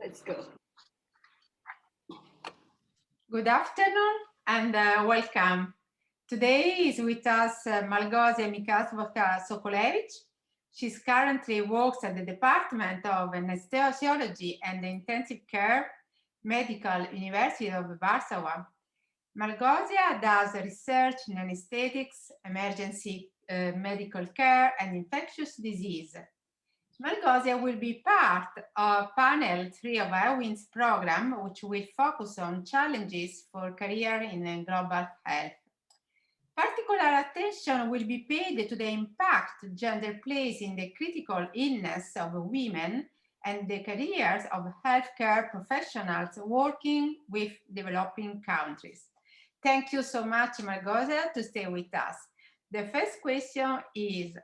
Let's go. Good afternoon and welcome. Today is with us Malgosia Mikaszewska Sokolewicz. She currently works at the Department of Anesthesiology and Intensive Care Medical University of Warsaw. Malgosia does research in anesthetics, emergency medical care, and infectious disease. Malgosia will be part of panel 3 of iWIN's program, which will focus on challenges for career in global health. Particular attention will be paid to the impact gender plays in the critical illness of women and the careers of healthcare professionals working with developing countries. Thank you so much, Malgosia, to stay with us. The first question is,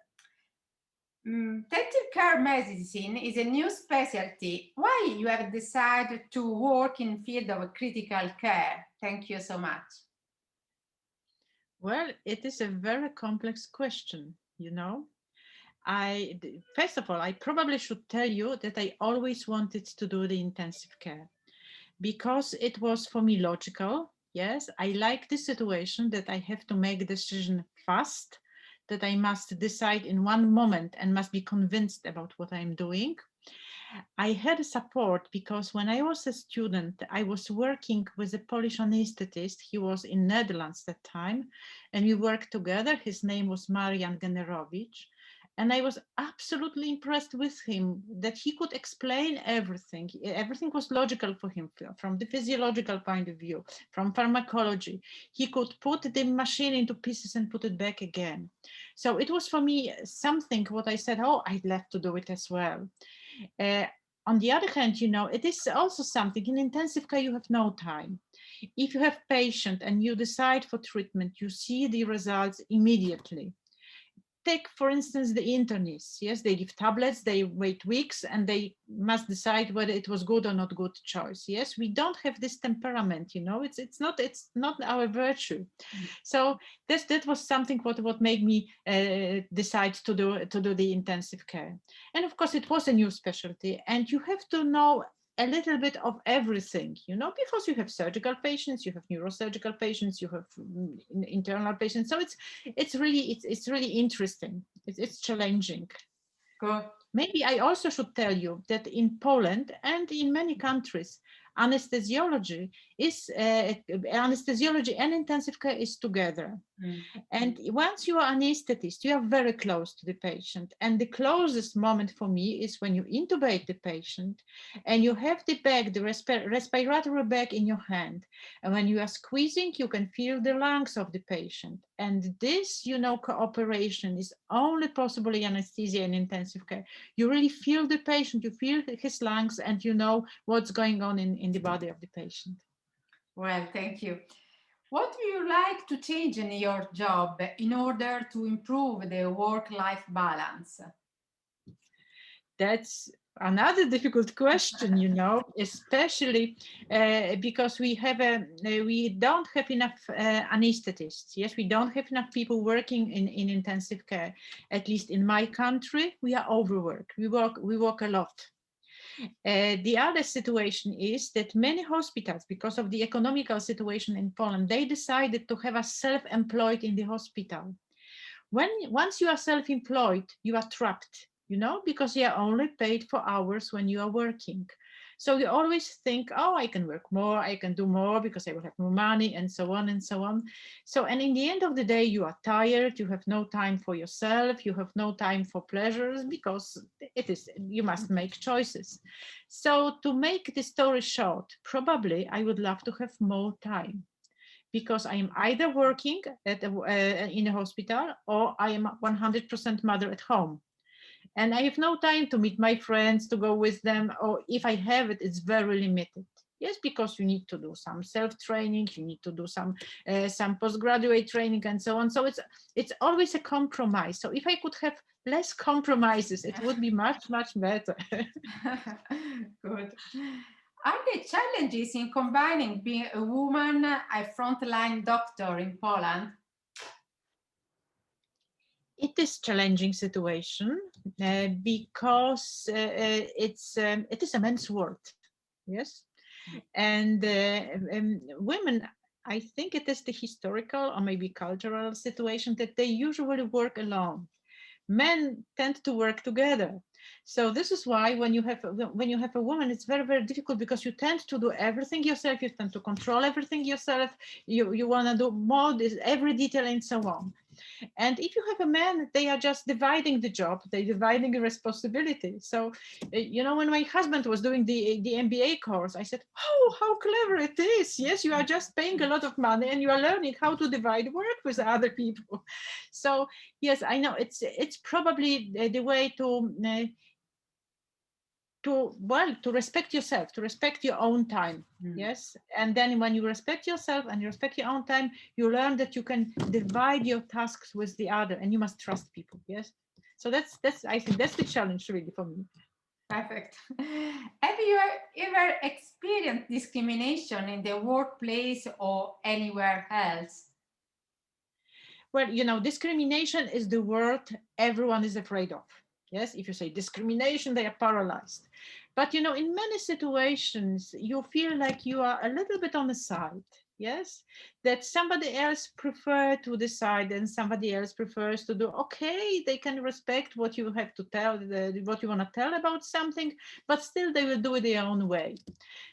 intensive care medicine is a new specialty. Why you have decided to work in field of critical care? Thank you so much. Well, it is a very complex question, you know. First of all, I probably should tell you that I always wanted to do the intensive care because it was for me logical. Yes, I like the situation that I have to make a decision fast, that I must decide in one moment and must be convinced about what I'm doing. I had support because when I was a student, I was working with a Polish anesthetist. He was in Netherlands at that time, and we worked together. His name was Marian Generowicz. And I was absolutely impressed with him that he could explain everything. Everything was logical for him from the physiological point of view, from pharmacology. He could put the machine into pieces and put it back again. So it was for me something what I said, oh, I'd love to do it as well. On the other hand, you know, it is also something in intensive care, you have no time. If you have patient and you decide for treatment, you see the results immediately. Take, for instance, the internists. Yes, they give tablets, they wait weeks, and they must decide whether it was good or not good choice. Yes, we don't have this temperament, you know, it's not our virtue. So that was something what made me decide to do the intensive care. And of course, it was a new specialty, and you have to know a little bit of everything, you know, because you have surgical patients, you have neurosurgical patients, you have internal patients. So it's really interesting. It's challenging. Good. Maybe I also should tell you that in Poland and in many countries, anesthesiology and intensive care is together. And once you are anesthetist, you are very close to the patient. And the closest moment for me is when you intubate the patient and you have the bag, the respiratory bag in your hand. And when you are squeezing, you can feel the lungs of the patient. And this, you know, cooperation is only possible in anesthesia and intensive care. You really feel the patient, you feel his lungs, and you know what's going on in the body of the patient. Well, thank you. What would you like to change in your job in order to improve the work-life balance? That's another difficult question, you know, especially because we don't have enough anesthetists. Yes, we don't have enough people working in intensive care. At least in my country, we are overworked. We work a lot. The other situation is that many hospitals, because of the economical situation in Poland, they decided to have us self-employed in the hospital. Once you are self-employed, you are trapped, you know, because you are only paid for hours when you are working. So you always think, oh, I can work more, I can do more because I will have more money, and so on and so on. So, and in the end of the day, you are tired, you have no time for yourself, you have no time for pleasures because you must make choices. So to make the story short, probably I would love to have more time, because I am either working in a hospital or I am 100% mother at home. And I have no time to meet my friends, to go with them, or if I have it, it's very limited. Yes, because you need to do some self-training, you need to do some postgraduate training and so on. So it's always a compromise. So if I could have less compromises, it would be much, much better. Good. Are there challenges in combining being a woman, a frontline doctor in Poland? It is a challenging situation because it is a men's world. Yes. And women, I think it is the historical or maybe cultural situation that they usually work alone. Men tend to work together. So this is why when you have a woman, it's very, very difficult because you tend to do everything yourself, you tend to control everything yourself, you want to do more this every detail and so on. And if you have a man, they are just dividing the job, they're dividing the responsibility. So, when my husband was doing the MBA course, I said, oh, how clever it is. Yes, you are just paying a lot of money and you are learning how to divide work with other people. So, yes, I know it's probably the way to respect yourself, to respect your own time. Yes, and then when you respect yourself and you respect your own time, you learn that you can divide your tasks with the other, and you must trust people. Yes, so that's I think that's the challenge really for me. Perfect. Have you ever experienced discrimination in the workplace or anywhere else? Well, discrimination is the word everyone is afraid of. Yes, if you say discrimination, they are paralyzed. But in many situations, you feel like you are a little bit on the side. Yes, that somebody else prefer to decide and somebody else prefers to do. Okay, they can respect what you have to tell, what you want to tell about something, but still they will do it their own way.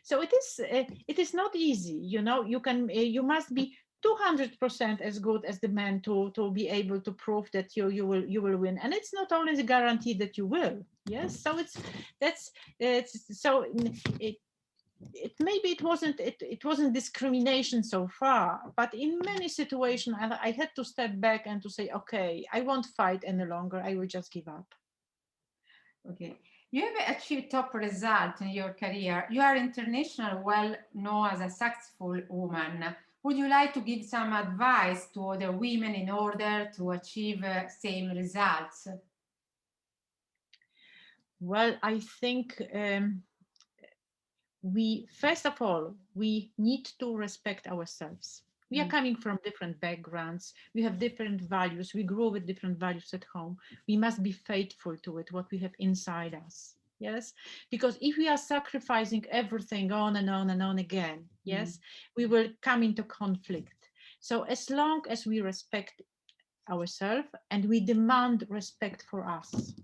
So it is not easy. You must be 200% as good as the man to be able to prove that you will win, and it's not always a guarantee that you will. Yes, so it's so it maybe it wasn't discrimination so far, but in many situations I had to step back and to say, okay, I won't fight any longer, I will just give up. Okay. You have achieved top results in your career. You are international, well known as a successful woman. Would you like to give some advice to other women in order to achieve same results? Well, I think we first of all we need to respect ourselves. We are coming from different backgrounds, we have different values, we grow with different values at home. We must be faithful to it, what we have inside us. Yes, because if we are sacrificing everything on and on and on again, yes, we will come into conflict. So as long as we respect ourselves and we demand respect for us,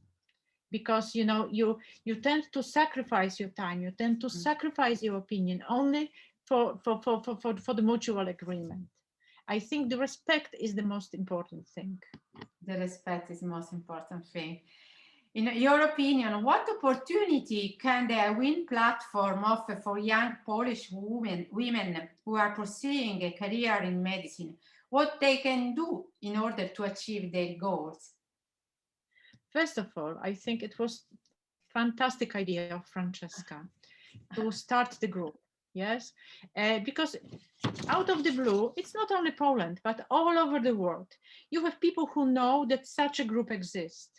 because you tend to sacrifice your time, you tend to sacrifice your opinion only for the mutual agreement. I think the respect is the most important thing. The respect is the most important thing. In your opinion, what opportunity can the iWIN platform offer for young Polish women who are pursuing a career in medicine? What they can do in order to achieve their goals? First of all, I think it was fantastic idea of Francesca to start the group. Yes, because out of the blue, it's not only Poland, but all over the world, you have people who know that such a group exists.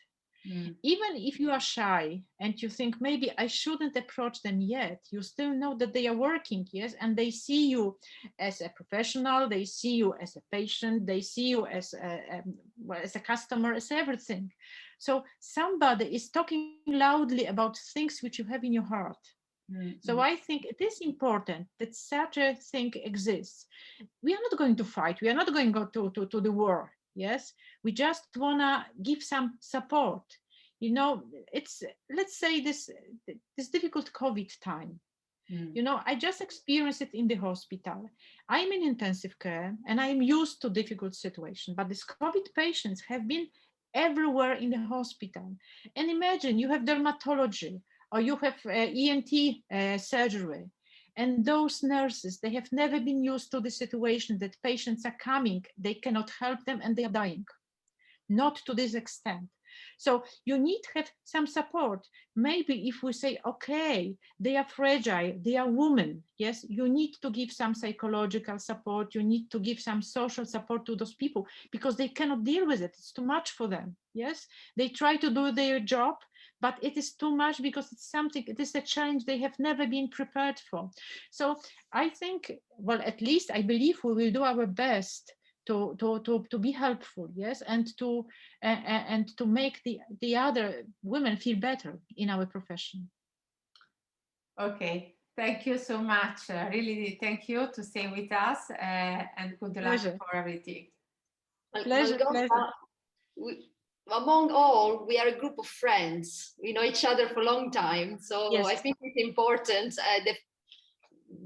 Even if you are shy and you think maybe I shouldn't approach them yet, you still know that they are working, yes, and they see you as a professional, they see you as a patient, they see you as a customer, as everything. So somebody is talking loudly about things which you have in your heart. So I think it is important that such a thing exists. We are not going to fight. We are not going to go to the war. Yes, we just want to give some support. It's, let's say, this difficult COVID time. I just experienced it in the hospital. I'm in intensive care and I'm used to difficult situations, but these COVID patients have been everywhere in the hospital. And imagine you have dermatology or you have ENT surgery. And those nurses, they have never been used to the situation that patients are coming, they cannot help them and they are dying. Not to this extent. So you need to have some support. Maybe if we say, okay, they are fragile, they are women, yes, you need to give some psychological support, you need to give some social support to those people because they cannot deal with it. It's too much for them, yes. They try to do their job, but it is too much because it is a challenge they have never been prepared for. So I think, well, at least I believe we will do our best to be helpful, yes, and to make the other women feel better in our profession. Okay, Thank you so much. Really, thank you to stay with us, and good luck Pleasure. for everything. Pleasure, pleasure. Among all, we are a group of friends. We know each other for a long time. So Yes. I think it's important.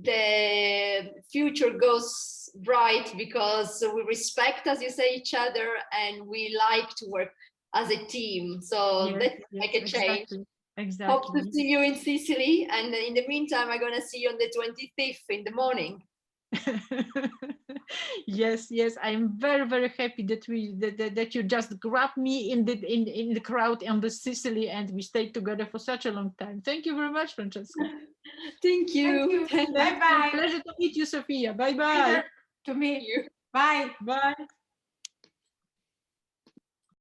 The future goes bright because we respect, as you say, each other, and we like to work as a team. So Yes, let's yes, make a change. Exactly. Hope to see you in Sicily. And in the meantime, I'm going to see you on the 25th in the morning. Yes, yes, I'm very, very happy that that you just grabbed me in the crowd on the Sicily, and we stayed together for such a long time. Thank you very much, Francesca. Thank you. Bye bye. Pleasure to meet you, Sophia. Bye bye. Pleasure to meet you. Bye. Bye.